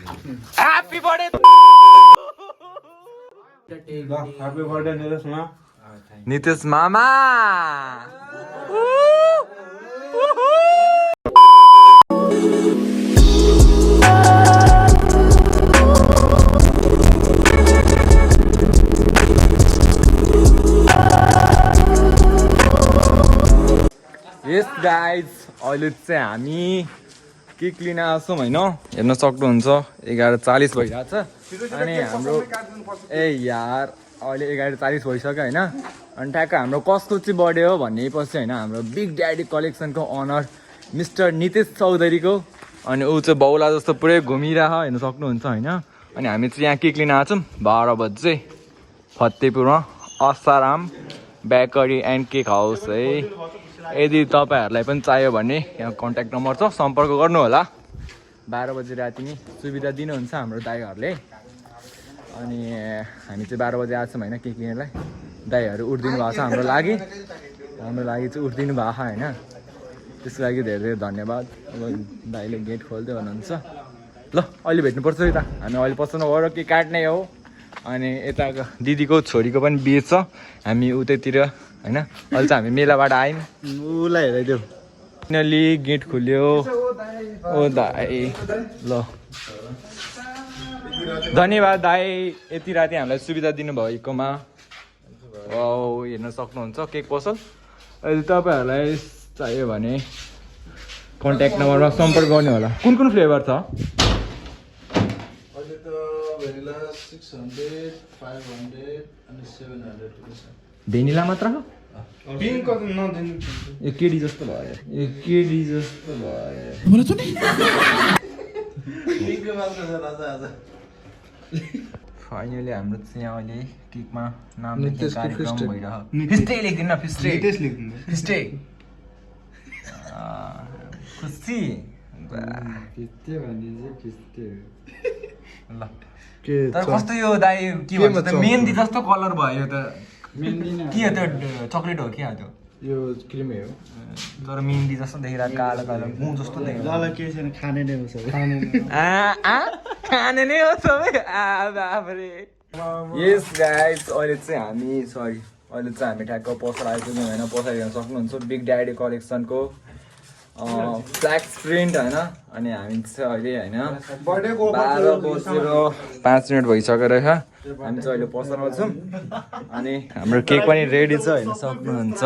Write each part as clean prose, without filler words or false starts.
happy birthday happy birthday नितेशमा नितेश मामा yes guys अहिले चाहिँ हामी केक लिन आएको छौँ होइन हेर्न सक्नुहुन्छ 11:40 भइरहेछ अनि हाम्रो यार अहिले 11:40 भइसक्यो होइन अनि ट्याक्क हाम्रो कसको चाहिँ बर्थडे हो भन्नेपछि होइन हाम्रो बिग ड्याडी कलेक्सनको अनर मिस्टर नितेश चौधरीको अनि ऊ चाहिँ बाउला जस्तो पुरै घुमिरह हेर्न सक्नुहुन्छ होइन अनि हामी चाहिँ यहाँ केक लिन आएको छौँ 12 बजे फतेहपुरमा Asaram bakery and cake house है यदि तपाईँहरूलाई पनि चाहियो भने यहाँ कन्ट्याक्ट नम्बर छ सम्पर्क गर्नु होला 12 बजी राति नै सुविधा दिनुहुन्छ हाम्रो दाइहरूले अनि हामी चाहिँ 12 बजी आएको छौँ होइन के किन्नलाई दाइहरू उठिदिनु भएको छ हाम्रो लागि चाहिँ उठिदिनु भएको छ होइन त्यसको लागि धेरै धेरै धन्यवाद अब दाइले गेट खोल्दै हुनुहुन्छ ल अहिले भेट्नुपर्छ यता हामी अहिले पसलमा गएर के काट्ने हो अनि यता दिदीको छोरीको पनि बिहे छ हामी उतैतिर होइन अहिले चाहिँ हामी मेलाबाट आयौँ उसलाई हेराइदेऊ फाइनली गेट खुल्यो ओ दाई ल धन्यवाद दाई यति राति हामीलाई सुविधा दिनुभएकोमा हेर्न सक्नुहुन्छ केक पसल अहिले तपाईँहरूलाई चाहियो भने कन्ट्याक्ट नम्बरमा सम्पर्क गर्ने होला कुन कुन फ्लेभर छ भेनिला मात्र ए केडी जस्तो भयो फाइनली हाम्रो चाहिँ यहाँ अहिले केकमा नाम लेख्ने कार्यक्रम भइरहेको फिस्टे लेख्दिन फिस्टे खुसी ल तर कस्तो यो दाइ के भन्छ मेहन्दी जस्तो कलर भयो त के हो त्यो चक्लेट हो कि त्यो यो क्रिमै हो तर मेहन्दी जस्तो देखिरहेको कालो कालो गुँ जस्तो देखिरहेको खाने नै हो सबै खाने नै हो सबै बाबरे यस गाइस अहिले चाहिँ हामी ठ्याक्क पसल आइपुग्यौँ होइन पसल हेर्न सक्नुहुन्छ बिग ड्याडी कलेक्सनको फ्ल्याक्स प्रिन्ट होइन अनि हामी चाहिँ अहिले होइन 12:05 भइसकेको रहेछ हामी चाहिँ अहिले पसलमा छौँ अनि हाम्रो केक पनि रेडी छ हेर्न सक्नुहुन्छ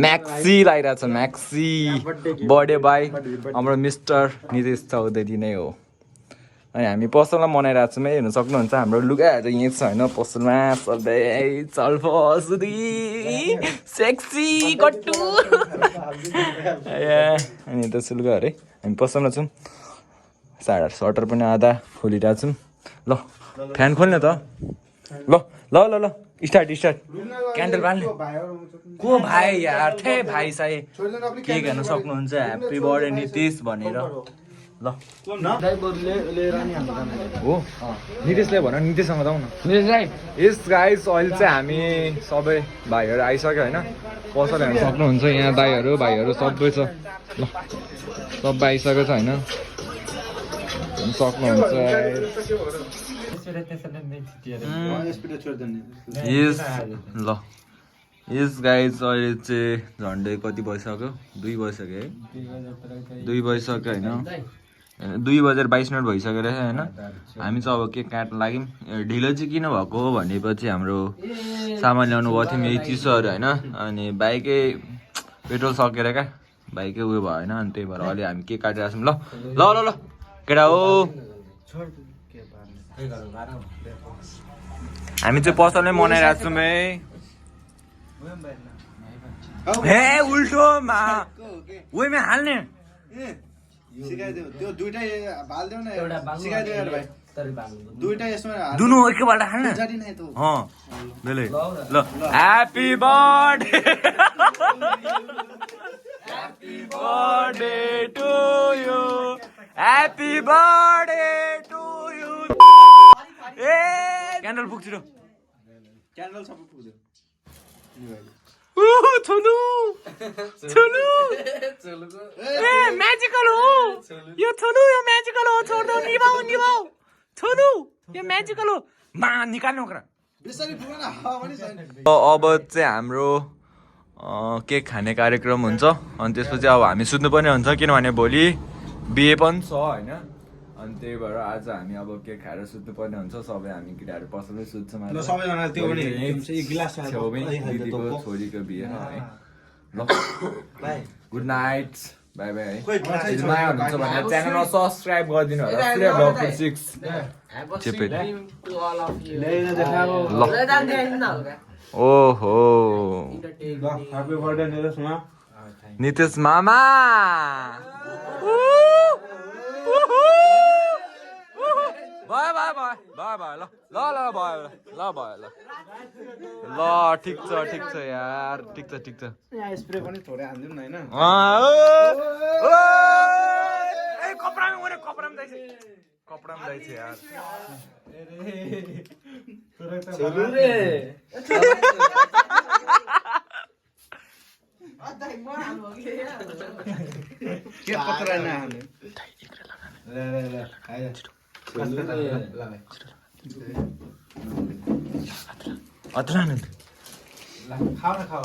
म्याक्सी लागिरहेको छ म्याक्सी बर्थडे बाई हाम्रो मिस्टर नितेश चौधरी नै हो अनि हामी पसलमा मनाइरहेको छौँ हेर्न सक्नुहुन्छ हाम्रो लुगाहरू यहीँ छ होइन पसलमा सधैँ चल्फसुदी सेक्सी कट्टु अनि त्यसो लुगाहरू है हामी पसलमा छौँ सटर पनि आधा खोलिरहेको छौँ ल फ्यान खोल्ने त ल ल ल ल स्टार्ट क्यान्डल बाल्ने को भाइ यार थे भाइ साई केक हेर्न सक्नुहुन्छ ह्याप्पी बर्थडे नितेश भनेर ल हो नितेशले भन नितेशसँग जाउँ न नितेश राई यस गाइस अहिले चाहिँ हामी सबै भाइहरू आइसक्यो होइन पसल हेर्न सक्नुहुन्छ यहाँ दाइहरू भाइहरू सबै छ ल सबै आइसकेको छ होइन सक्नुहुन्छ ल यस गाइस अहिले चाहिँ झन्डै कति भइसक्यो 2 बजिसक्यो है 2 बजिसक्यो होइन 2:22 भइसक्यो रहेछ होइन हामी चाहिँ अब केक काट्न लाग्यौँ ढिलो चाहिँ किन भएको हो भनेपछि हाम्रो सामान ल्याउनु गएको थियौँ यही चिसोहरू होइन अनि बाइकै पेट्रोल सकेर क्या बाइकै उयो भयो होइन अनि त्यही भएर अहिले हामी केक काटिरहेको छौँ ल ल ल केटा हो हामी चाहिँ पसलमै मनाइरहेको छौँ है उल्टोमा उयोमा हाल्ने सिकाइदेऊ त्यो दुईटै हाल्देऊ न एउटा सिकाइदेऊ यार भाइ दुईटै यसमा दुनु एकैपल्ट हाल्ने बेलै ल happy birthday happy birthday to you happy birthday to you ए क्यान्डल फुक्छिरो क्यान्डल सबै पुग्यो छोलु छोलु ए म्याजिकल हो यो छोलु यो म्याजिकल हो छोड दो निभाऊ निभाऊ छोलु यो म्याजिकल हो मा निकाल्नु कर बेसरी पुगेन हावानी छैन अब चाहिँ हाम्रो केक खाने कार्यक्रम हुन्छ अनि त्यसपछि अब हामी सुत्नुपर्ने हुन्छ किनभने भोलि बिहे पनि छ होइन अनि त्यही भएर आज हामी अब केक खाएर सुत्नुपर्ने हुन्छ सबै हामी केटाहरू पसलै सुत्छौँ ल सबैजना त्यो पनि एक गिलास छेउमै दिदीको छोरीको बिहे है ल गुड नाइट बाई बाई है नयाँ हुनुहुन्छ भने च्यानलमा सब्सक्राइब गरिदिनु होला पुरै डक्टर 6 चेपे ओहो ह्यापी बर्थडे नितेशमा नितेश मामा भयो भयो भयो भयो भयो ल ल ल भयो ल भयो ल ल ठिक छ यार ठिक छ यहाँ स्प्रे पनि थोरै हान्दिउँ न हैन ए कपडामा जाइछ यार छोलु रे के पत्र न हाल्ने ल आइज अतलान खाऊ न खाऊ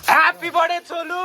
ह्यापी बर्थडे छोलु